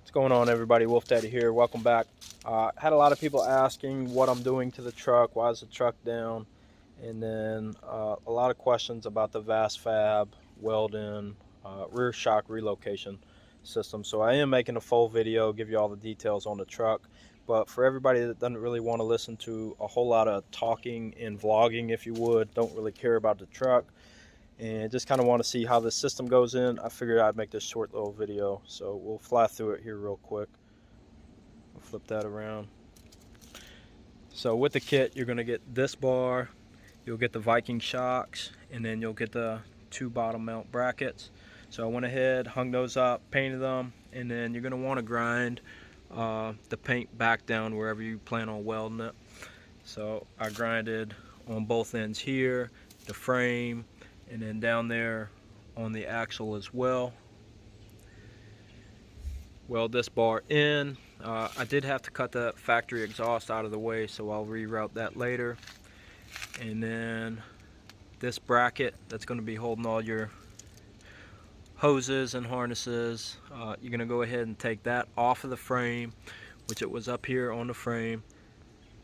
What's going on, everybody? Wolf Daddy here. Welcome back. Had a lot of people asking what I'm doing to the truck, why is the truck down, and then a lot of questions about the VasFab Weld rear shock relocation system. So I am making a full video, give you all the details on the truck. But for everybody that doesn't really want to listen to a whole lot of talking and vlogging, if you would, don't really care about the truck, and just kind of want to see how the system goes in, I figured I'd make this short little video. So we'll fly through it here real quick. I'll flip that around. So with the kit, you're going to get this bar, you'll get the Viking shocks, and then you'll get the two bottom mount brackets. So I went ahead, hung those up, painted them, and then you're going to want to grind the paint back down wherever you plan on welding it. So I grinded on both ends here, the frame, and then down there on the axle as well. Weld this bar in. I did have to cut the factory exhaust out of the way, so I'll reroute that later. And then this bracket that's going to be holding all your hoses and harnesses, you're going to go ahead and take that off of the frame, which it was up here on the frame.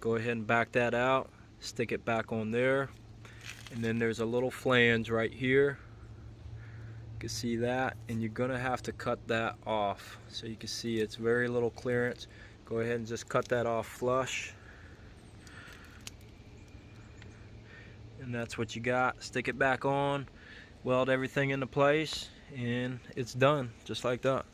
Go ahead and back that out, stick it back on there. And then there's a little flange right here. You can see that, and you're gonna have to cut that off. So you can see it's very little clearance. Go ahead and just cut that off flush. And that's what you got. Stick it back on, weld everything into place, and it's done just like that.